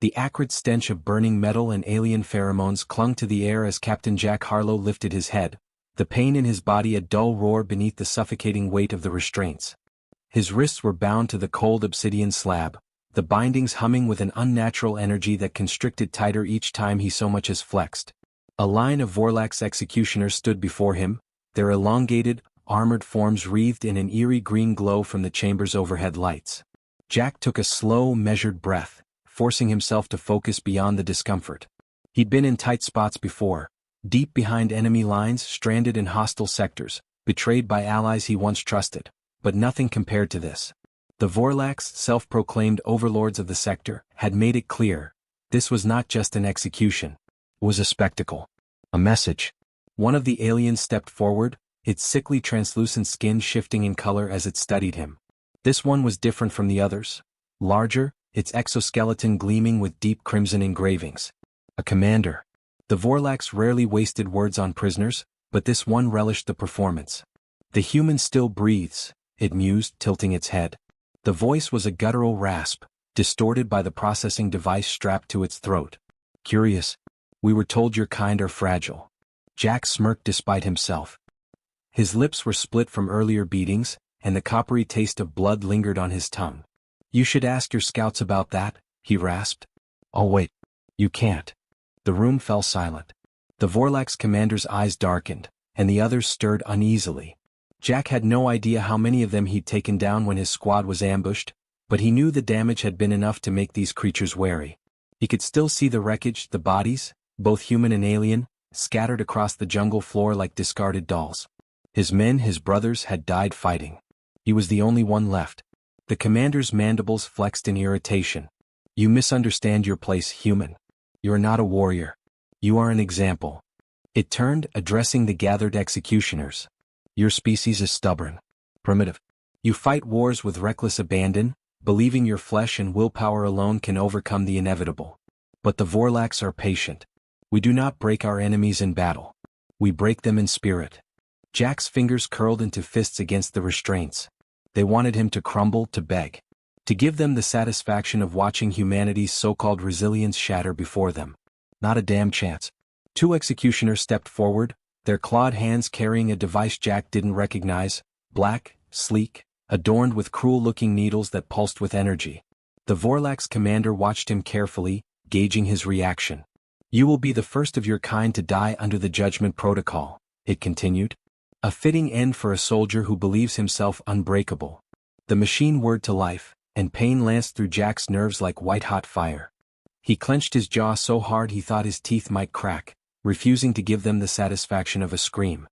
The acrid stench of burning metal and alien pheromones clung to the air as Captain Jack Harlow lifted his head, the pain in his body a dull roar beneath the suffocating weight of the restraints. His wrists were bound to the cold obsidian slab, the bindings humming with an unnatural energy that constricted tighter each time he so much as flexed. A line of Vorlak's executioners stood before him, their elongated, armored forms wreathed in an eerie green glow from the chamber's overhead lights. Jack took a slow, measured breath, forcing himself to focus beyond the discomfort. He'd been in tight spots before, deep behind enemy lines, stranded in hostile sectors, betrayed by allies he once trusted, but nothing compared to this. The Vorlaks, self-proclaimed overlords of the sector, had made it clear, this was not just an execution. It was a spectacle. A message. One of the aliens stepped forward, its sickly translucent skin shifting in color as it studied him. This one was different from the others. Larger, its exoskeleton gleaming with deep crimson engravings. A commander. The Vorlaks rarely wasted words on prisoners, but this one relished the performance. The human still breathes, it mused, tilting its head. The voice was a guttural rasp, distorted by the processing device strapped to its throat. Curious. We were told your kind are fragile. Jack smirked despite himself. His lips were split from earlier beatings, and the coppery taste of blood lingered on his tongue. You should ask your scouts about that, he rasped. Oh wait. You can't. The room fell silent. The Vorlak's commander's eyes darkened, and the others stirred uneasily. Jack had no idea how many of them he'd taken down when his squad was ambushed, but he knew the damage had been enough to make these creatures wary. He could still see the wreckage, the bodies, both human and alien, scattered across the jungle floor like discarded dolls. His men, his brothers, had died fighting. He was the only one left. The commander's mandibles flexed in irritation. You misunderstand your place, human. You're not a warrior. You are an example. It turned, addressing the gathered executioners. Your species is stubborn. Primitive. You fight wars with reckless abandon, believing your flesh and willpower alone can overcome the inevitable. But the Vorlaks are patient. We do not break our enemies in battle. We break them in spirit. Jack's fingers curled into fists against the restraints. They wanted him to crumble, to beg. To give them the satisfaction of watching humanity's so-called resilience shatter before them. Not a damn chance. Two executioners stepped forward, their clawed hands carrying a device Jack didn't recognize, black, sleek, adorned with cruel-looking needles that pulsed with energy. The Vorlak's commander watched him carefully, gauging his reaction. You will be the first of your kind to die under the judgment protocol, it continued. A fitting end for a soldier who believes himself unbreakable. The machine whirred to life, and pain lanced through Jack's nerves like white-hot fire. He clenched his jaw so hard he thought his teeth might crack, refusing to give them the satisfaction of a scream.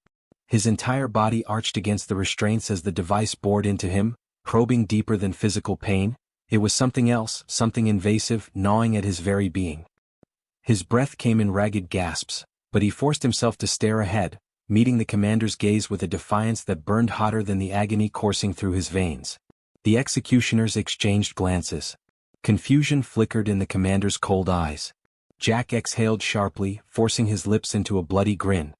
His entire body arched against the restraints as the device bored into him, probing deeper than physical pain. It was something else, something invasive, gnawing at his very being. His breath came in ragged gasps, but he forced himself to stare ahead, meeting the commander's gaze with a defiance that burned hotter than the agony coursing through his veins. The executioners exchanged glances. Confusion flickered in the commander's cold eyes. Jack exhaled sharply, forcing his lips into a bloody grin.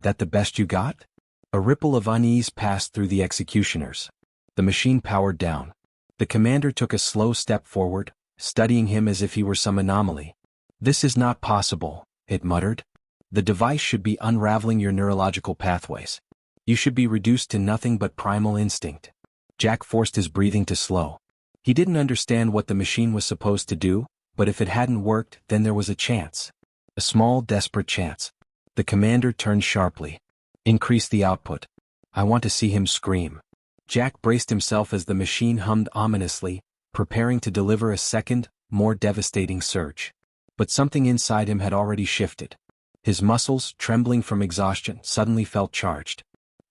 That the best you got? A ripple of unease passed through the executioners. The machine powered down. The commander took a slow step forward, studying him as if he were some anomaly. This is not possible, it muttered. The device should be unraveling your neurological pathways. You should be reduced to nothing but primal instinct. Jack forced his breathing to slow. He didn't understand what the machine was supposed to do, but if it hadn't worked, then there was a chance. A small, desperate chance. The commander turned sharply. Increase the output. I want to see him scream. Jack braced himself as the machine hummed ominously, preparing to deliver a second, more devastating surge. But something inside him had already shifted. His muscles, trembling from exhaustion, suddenly felt charged.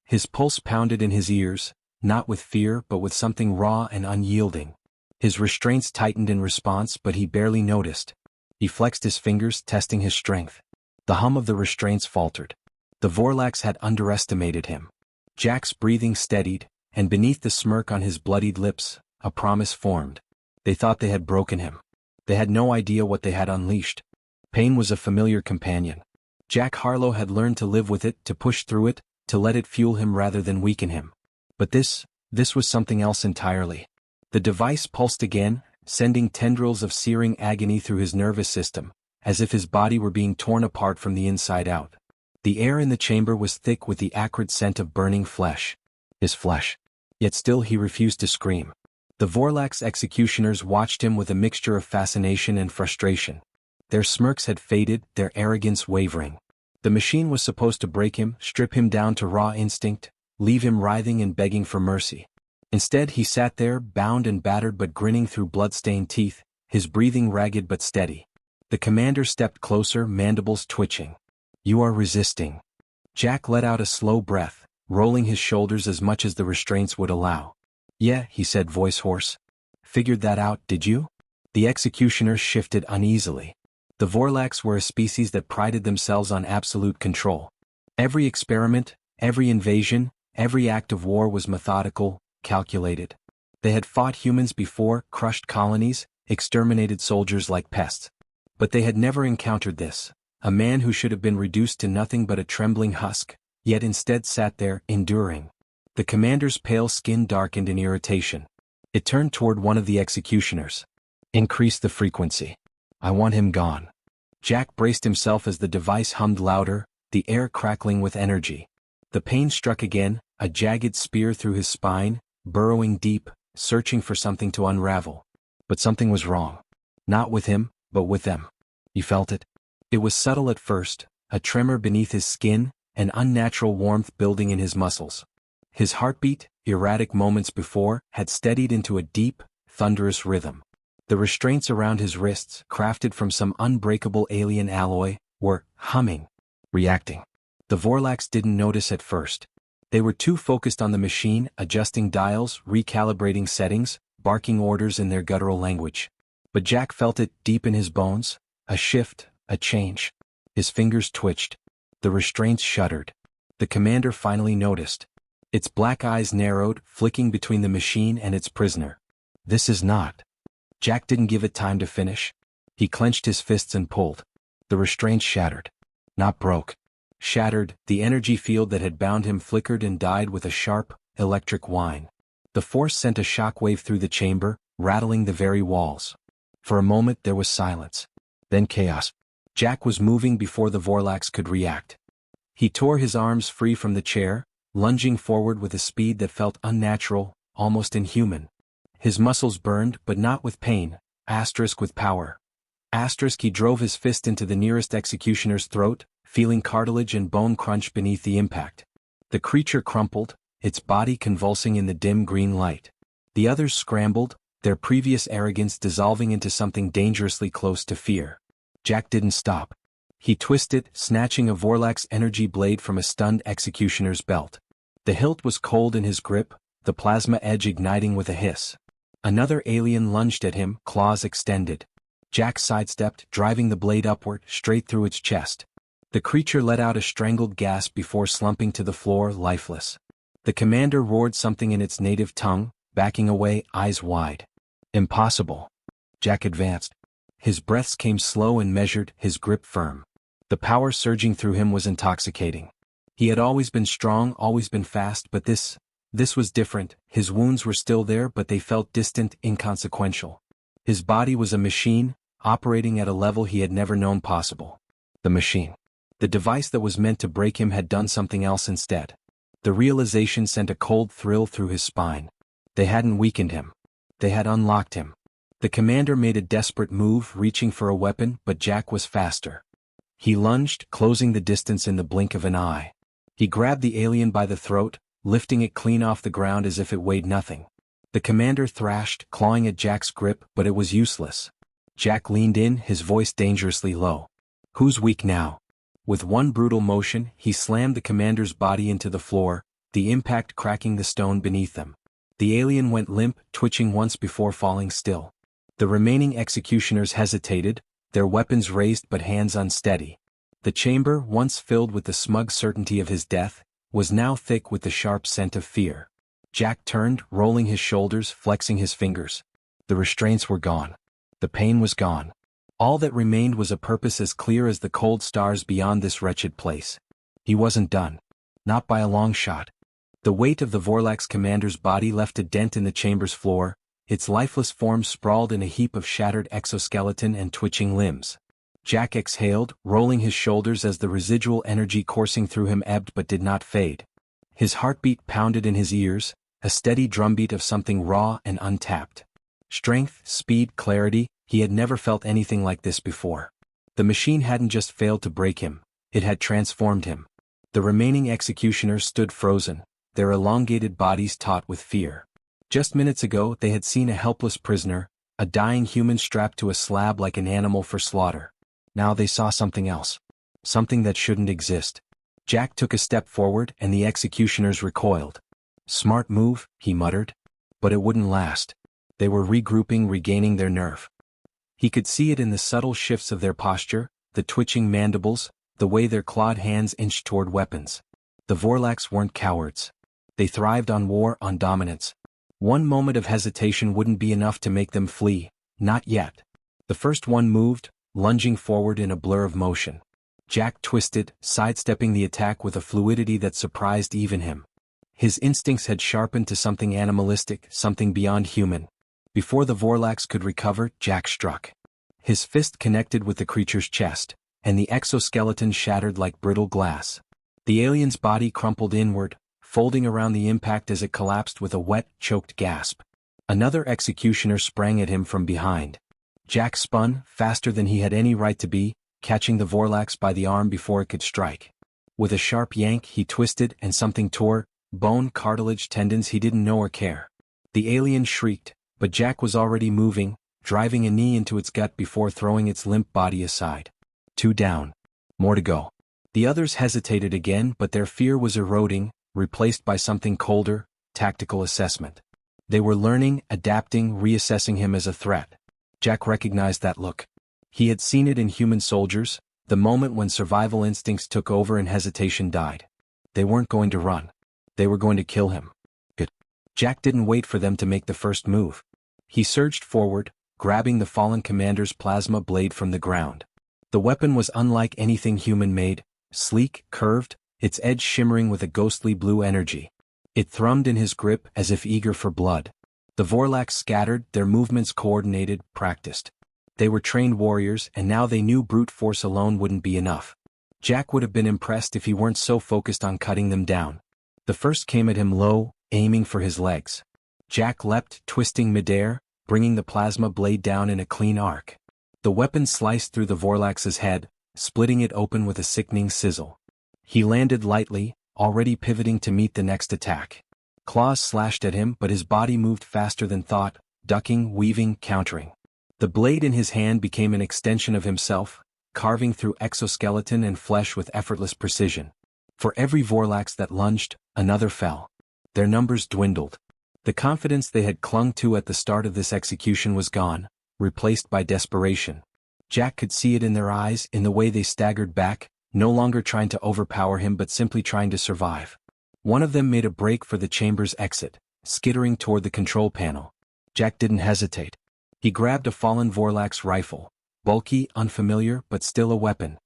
His pulse pounded in his ears, not with fear but with something raw and unyielding. His restraints tightened in response, but he barely noticed. He flexed his fingers, testing his strength. The hum of the restraints faltered. The Vorlaks had underestimated him. Jack's breathing steadied, and beneath the smirk on his bloodied lips, a promise formed. They thought they had broken him. They had no idea what they had unleashed. Pain was a familiar companion. Jack Harlow had learned to live with it, to push through it, to let it fuel him rather than weaken him. But this was something else entirely. The device pulsed again, sending tendrils of searing agony through his nervous system, as if his body were being torn apart from the inside out. The air in the chamber was thick with the acrid scent of burning flesh. His flesh. Yet still he refused to scream. The Vorlak's executioners watched him with a mixture of fascination and frustration. Their smirks had faded, their arrogance wavering. The machine was supposed to break him, strip him down to raw instinct, leave him writhing and begging for mercy. Instead he sat there, bound and battered but grinning through blood-stained teeth, his breathing ragged but steady. The commander stepped closer, mandibles twitching. "You are resisting." Jack let out a slow breath, rolling his shoulders as much as the restraints would allow. "Yeah," he said, voice hoarse. "Figured that out, did you?" The executioner shifted uneasily. The Vorlaks were a species that prided themselves on absolute control. Every experiment, every invasion, every act of war was methodical, calculated. They had fought humans before, crushed colonies, exterminated soldiers like pests. But they had never encountered this, a man who should have been reduced to nothing but a trembling husk, yet instead sat there, enduring. The commander's pale skin darkened in irritation. It turned toward one of the executioners. "Increase the frequency. I want him gone." Jack braced himself as the device hummed louder, the air crackling with energy. The pain struck again, a jagged spear through his spine, burrowing deep, searching for something to unravel. But something was wrong. Not with him, but with them. He felt it. It was subtle at first, a tremor beneath his skin, an unnatural warmth building in his muscles. His heartbeat, erratic moments before, had steadied into a deep, thunderous rhythm. The restraints around his wrists, crafted from some unbreakable alien alloy, were humming, reacting. The Vorlaks didn't notice at first. They were too focused on the machine, adjusting dials, recalibrating settings, barking orders in their guttural language. But Jack felt it deep in his bones, a shift, a change. His fingers twitched. The restraints shuddered. The commander finally noticed. Its black eyes narrowed, flicking between the machine and its prisoner. "This is not." Jack didn't give it time to finish. He clenched his fists and pulled. The restraints shattered. Not broke. Shattered, the energy field that had bound him flickered and died with a sharp, electric whine. The force sent a shockwave through the chamber, rattling the very walls. For a moment there was silence. Then chaos. Jack was moving before the Vorlaks could react. He tore his arms free from the chair, lunging forward with a speed that felt unnatural, almost inhuman. His muscles burned, but not with pain, with power. He drove his fist into the nearest executioner's throat, feeling cartilage and bone crunch beneath the impact. The creature crumpled, its body convulsing in the dim green light. The others scrambled, their previous arrogance dissolving into something dangerously close to fear. Jack didn't stop. He twisted, snatching a Vorlak's energy blade from a stunned executioner's belt. The hilt was cold in his grip, the plasma edge igniting with a hiss. Another alien lunged at him, claws extended. Jack sidestepped, driving the blade upward, straight through its chest. The creature let out a strangled gasp before slumping to the floor, lifeless. The commander roared something in its native tongue, backing away, eyes wide. "Impossible." Jack advanced. His breaths came slow and measured, his grip firm. The power surging through him was intoxicating. He had always been strong, always been fast, but this was different. His wounds were still there, but they felt distant, inconsequential. His body was a machine, operating at a level he had never known possible. The machine. The device that was meant to break him had done something else instead. The realization sent a cold thrill through his spine. They hadn't weakened him. They had unlocked him. The commander made a desperate move, reaching for a weapon, but Jack was faster. He lunged, closing the distance in the blink of an eye. He grabbed the alien by the throat, lifting it clean off the ground as if it weighed nothing. The commander thrashed, clawing at Jack's grip, but it was useless. Jack leaned in, his voice dangerously low. "Who's weak now?" With one brutal motion, he slammed the commander's body into the floor, the impact cracking the stone beneath them. The alien went limp, twitching once before falling still. The remaining executioners hesitated, their weapons raised but hands unsteady. The chamber, once filled with the smug certainty of his death, was now thick with the sharp scent of fear. Jack turned, rolling his shoulders, flexing his fingers. The restraints were gone. The pain was gone. All that remained was a purpose as clear as the cold stars beyond this wretched place. He wasn't done. Not by a long shot. The weight of the Vorlak's commander's body left a dent in the chamber's floor, its lifeless form sprawled in a heap of shattered exoskeleton and twitching limbs. Jack exhaled, rolling his shoulders as the residual energy coursing through him ebbed but did not fade. His heartbeat pounded in his ears, a steady drumbeat of something raw and untapped. Strength, speed, clarity, he had never felt anything like this before. The machine hadn't just failed to break him, it had transformed him. The remaining executioners stood frozen, their elongated bodies taut with fear. Just minutes ago they had seen a helpless prisoner, a dying human strapped to a slab like an animal for slaughter. Now they saw something else. Something that shouldn't exist. Jack took a step forward and the executioners recoiled. "Smart move," he muttered. But it wouldn't last. They were regrouping, regaining their nerve. He could see it in the subtle shifts of their posture, the twitching mandibles, the way their clawed hands inched toward weapons. The Vorlax weren't cowards. They thrived on war, on dominance. One moment of hesitation wouldn't be enough to make them flee, not yet. The first one moved, lunging forward in a blur of motion. Jack twisted, sidestepping the attack with a fluidity that surprised even him. His instincts had sharpened to something animalistic, something beyond human. Before the Vorlax could recover, Jack struck. His fist connected with the creature's chest, and the exoskeleton shattered like brittle glass. The alien's body crumpled inward, folding around the impact as it collapsed with a wet, choked gasp. Another executioner sprang at him from behind. Jack spun, faster than he had any right to be, catching the Vorlax by the arm before it could strike. With a sharp yank he twisted and something tore, bone, cartilage, tendons he didn't know or care. The alien shrieked, but Jack was already moving, driving a knee into its gut before throwing its limp body aside. 2 down. More to go. The others hesitated again, but their fear was eroding, replaced by something colder, tactical assessment. They were learning, adapting, reassessing him as a threat. Jack recognized that look. He had seen it in human soldiers, the moment when survival instincts took over and hesitation died. They weren't going to run. They were going to kill him. Good. Jack didn't wait for them to make the first move. He surged forward, grabbing the fallen commander's plasma blade from the ground. The weapon was unlike anything human-made, sleek, curved, its edge shimmering with a ghostly blue energy. It thrummed in his grip as if eager for blood. The Vorlax scattered, their movements coordinated, practiced. They were trained warriors, and now they knew brute force alone wouldn't be enough. Jack would have been impressed if he weren't so focused on cutting them down. The first came at him low, aiming for his legs. Jack leapt, twisting midair, bringing the plasma blade down in a clean arc. The weapon sliced through the Vorlax's head, splitting it open with a sickening sizzle. He landed lightly, already pivoting to meet the next attack. Claws slashed at him, but his body moved faster than thought, ducking, weaving, countering. The blade in his hand became an extension of himself, carving through exoskeleton and flesh with effortless precision. For every Vorlax that lunged, another fell. Their numbers dwindled. The confidence they had clung to at the start of this execution was gone, replaced by desperation. Jack could see it in their eyes, in the way they staggered back, no longer trying to overpower him but simply trying to survive. One of them made a break for the chamber's exit, skittering toward the control panel. Jack didn't hesitate. He grabbed a fallen Vorlax rifle, bulky, unfamiliar, but still a weapon.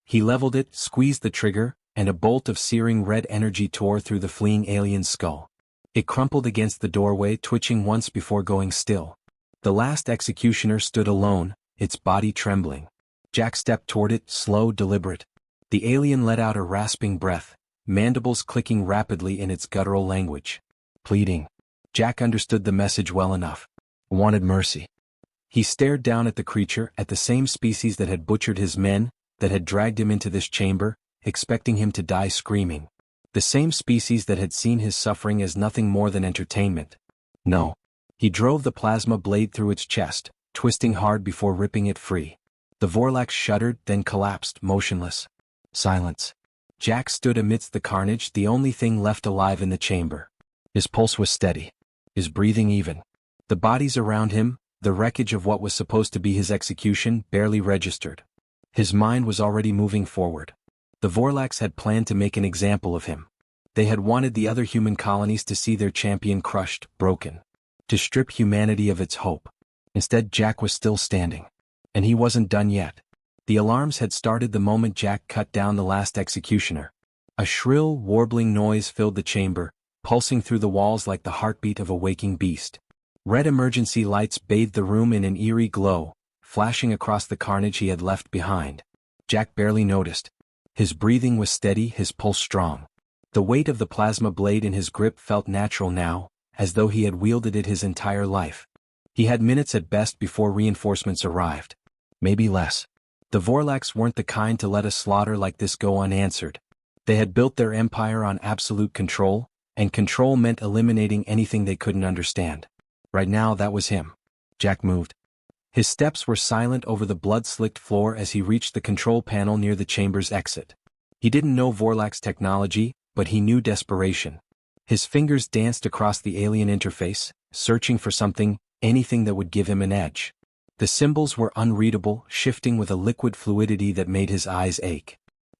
He leveled it, squeezed the trigger, and a bolt of searing red energy tore through the fleeing alien's skull. It crumpled against the doorway, twitching once before going still. The last executioner stood alone, its body trembling. Jack stepped toward it, slow, deliberate. The alien let out a rasping breath, mandibles clicking rapidly in its guttural language. Pleading. Jack understood the message well enough. Wanted mercy. He stared down at the creature, at the same species that had butchered his men, that had dragged him into this chamber, expecting him to die screaming. The same species that had seen his suffering as nothing more than entertainment. No. He drove the plasma blade through its chest, twisting hard before ripping it free. The Vorlax shuddered, then collapsed, motionless. Silence. Jack stood amidst the carnage, the only thing left alive in the chamber. His pulse was steady. His breathing even. The bodies around him, the wreckage of what was supposed to be his execution, barely registered. His mind was already moving forward. The Vorlax had planned to make an example of him. They had wanted the other human colonies to see their champion crushed, broken. To strip humanity of its hope. Instead, Jack was still standing. And he wasn't done yet. The alarms had started the moment Jack cut down the last executioner. A shrill, warbling noise filled the chamber, pulsing through the walls like the heartbeat of a waking beast. Red emergency lights bathed the room in an eerie glow, flashing across the carnage he had left behind. Jack barely noticed. His breathing was steady, his pulse strong. The weight of the plasma blade in his grip felt natural now, as though he had wielded it his entire life. He had minutes at best before reinforcements arrived. Maybe less. The Vorlax weren't the kind to let a slaughter like this go unanswered. They had built their empire on absolute control, and control meant eliminating anything they couldn't understand. Right now that was him. Jack moved. His steps were silent over the blood-slicked floor as he reached the control panel near the chamber's exit. He didn't know Vorlax technology, but he knew desperation. His fingers danced across the alien interface, searching for something, anything that would give him an edge. The symbols were unreadable, shifting with a liquid fluidity that made his eyes ache.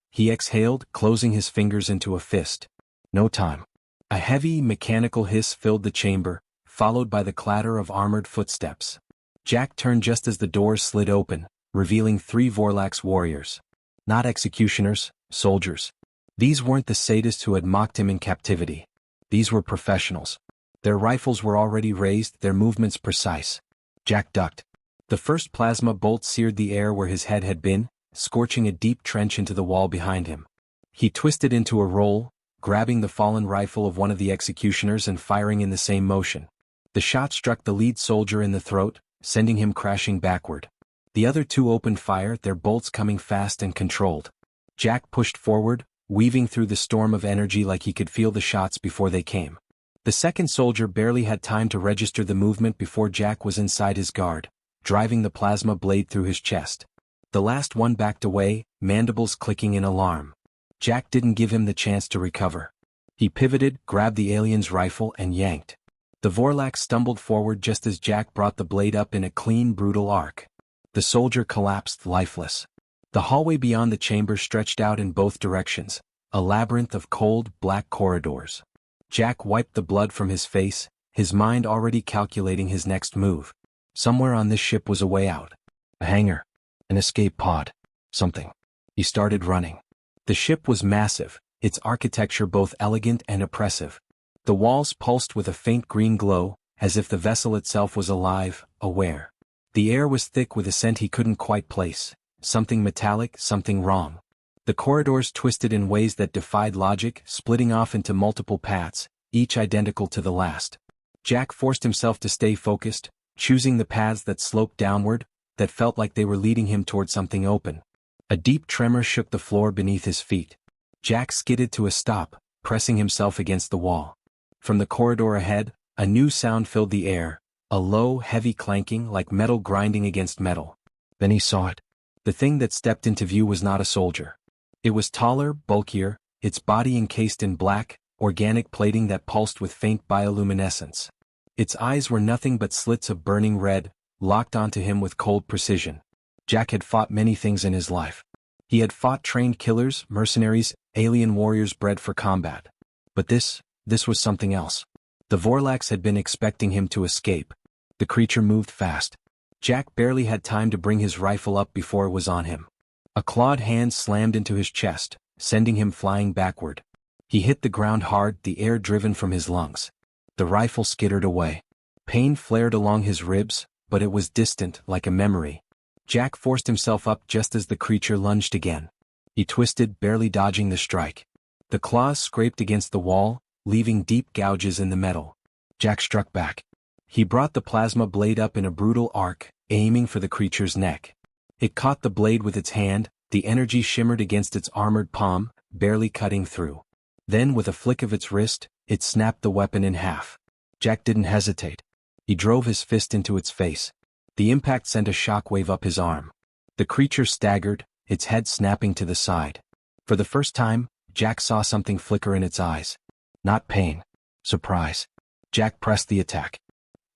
He exhaled, closing his fingers into a fist. No time. A heavy, mechanical hiss filled the chamber, followed by the clatter of armored footsteps. Jack turned just as the doors slid open, revealing 3 Vorlax warriors. Not executioners, soldiers. These weren't the sadists who had mocked him in captivity. These were professionals. Their rifles were already raised, their movements precise. Jack ducked. The first plasma bolt seared the air where his head had been, scorching a deep trench into the wall behind him. He twisted into a roll, grabbing the fallen rifle of one of the executioners and firing in the same motion. The shot struck the lead soldier in the throat, sending him crashing backward. The other 2 opened fire, their bolts coming fast and controlled. Jack pushed forward, weaving through the storm of energy like he could feel the shots before they came. The second soldier barely had time to register the movement before Jack was inside his guard, driving the plasma blade through his chest. The last one backed away, mandibles clicking in alarm. Jack didn't give him the chance to recover. He pivoted, grabbed the alien's rifle and yanked. The Vorlax stumbled forward just as Jack brought the blade up in a clean, brutal arc. The soldier collapsed lifeless. The hallway beyond the chamber stretched out in both directions, a labyrinth of cold, black corridors. Jack wiped the blood from his face, his mind already calculating his next move. Somewhere on this ship was a way out. A hangar. An escape pod. Something. He started running. The ship was massive, its architecture both elegant and oppressive. The walls pulsed with a faint green glow, as if the vessel itself was alive, aware. The air was thick with a scent he couldn't quite place. Something metallic, something wrong. The corridors twisted in ways that defied logic, splitting off into multiple paths, each identical to the last. Jack forced himself to stay focused, choosing the paths that sloped downward, that felt like they were leading him toward something open. A deep tremor shook the floor beneath his feet. Jack skidded to a stop, pressing himself against the wall. From the corridor ahead, a new sound filled the air, a low, heavy clanking like metal grinding against metal. Then he saw it. The thing that stepped into view was not a soldier. It was taller, bulkier, its body encased in black, organic plating that pulsed with faint bioluminescence. Its eyes were nothing but slits of burning red, locked onto him with cold precision. Jack had fought many things in his life. He had fought trained killers, mercenaries, alien warriors bred for combat. But this was something else. The Vorlax had been expecting him to escape. The creature moved fast. Jack barely had time to bring his rifle up before it was on him. A clawed hand slammed into his chest, sending him flying backward. He hit the ground hard, the air driven from his lungs. The rifle skittered away. Pain flared along his ribs, but it was distant, like a memory. Jack forced himself up just as the creature lunged again. He twisted, barely dodging the strike. The claws scraped against the wall, leaving deep gouges in the metal. Jack struck back. He brought the plasma blade up in a brutal arc, aiming for the creature's neck. It caught the blade with its hand, the energy shimmered against its armored palm, barely cutting through. Then with a flick of its wrist, it snapped the weapon in half. Jack didn't hesitate. He drove his fist into its face. The impact sent a shockwave up his arm. The creature staggered, its head snapping to the side. For the first time, Jack saw something flicker in its eyes. Not pain. Surprise. Jack pressed the attack.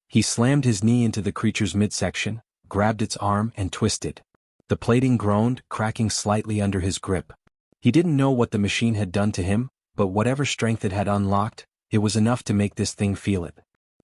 He slammed his knee into the creature's midsection, grabbed its arm and twisted. The plating groaned, cracking slightly under his grip. He didn't know what the machine had done to him, but whatever strength it had unlocked, it was enough to make this thing feel it.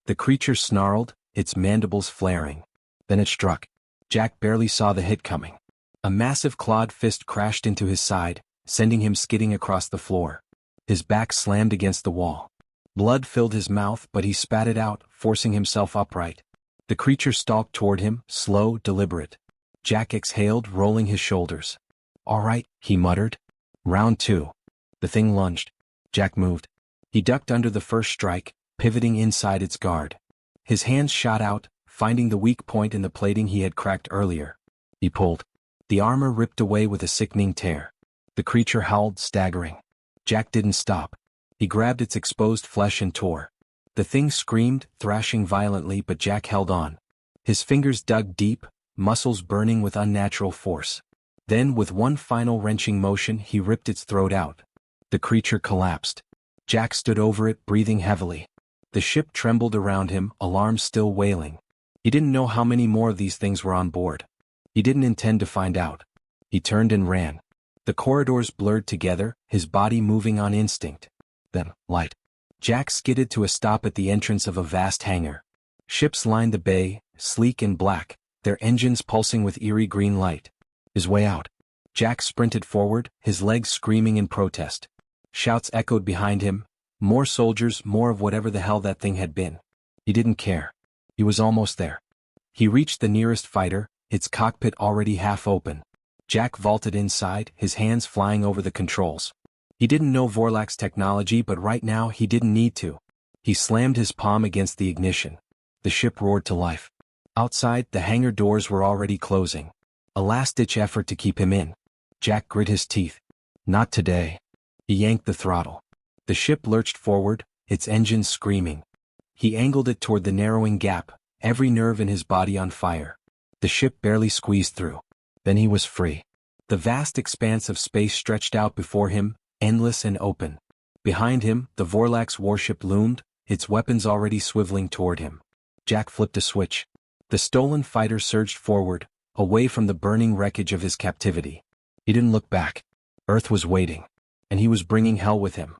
The creature snarled, its mandibles flaring. Then it struck. Jack barely saw the hit coming. A massive clawed fist crashed into his side, sending him skidding across the floor. His back slammed against the wall. Blood filled his mouth, but he spat it out, forcing himself upright. The creature stalked toward him, slow, deliberate. Jack exhaled, rolling his shoulders. "All right," he muttered. Round 2. The thing lunged. Jack moved. He ducked under the first strike, pivoting inside its guard. His hands shot out, finding the weak point in the plating he had cracked earlier. He pulled. The armor ripped away with a sickening tear. The creature howled, staggering. Jack didn't stop. He grabbed its exposed flesh and tore. The thing screamed, thrashing violently, but Jack held on. His fingers dug deep, muscles burning with unnatural force. Then, with one final wrenching motion, he ripped its throat out. The creature collapsed. Jack stood over it, breathing heavily. The ship trembled around him, alarms still wailing. He didn't know how many more of these things were on board. He didn't intend to find out. He turned and ran. The corridors blurred together, his body moving on instinct. Then, light. Jack skidded to a stop at the entrance of a vast hangar. Ships lined the bay, sleek and black, their engines pulsing with eerie green light. His way out. Jack sprinted forward, his legs screaming in protest. Shouts echoed behind him. More soldiers, more of whatever the hell that thing had been. He didn't care. He was almost there. He reached the nearest fighter, its cockpit already half open. Jack vaulted inside, his hands flying over the controls. He didn't know Vorlak's technology, but right now he didn't need to. He slammed his palm against the ignition. The ship roared to life. Outside, the hangar doors were already closing. A last-ditch effort to keep him in. Jack grit his teeth. Not today. He yanked the throttle. The ship lurched forward, its engines screaming. He angled it toward the narrowing gap, every nerve in his body on fire. The ship barely squeezed through. Then he was free. The vast expanse of space stretched out before him, endless and open. Behind him, the Vorlak's warship loomed, its weapons already swiveling toward him. Jack flipped a switch. The stolen fighter surged forward, away from the burning wreckage of his captivity. He didn't look back. Earth was waiting. And he was bringing hell with him.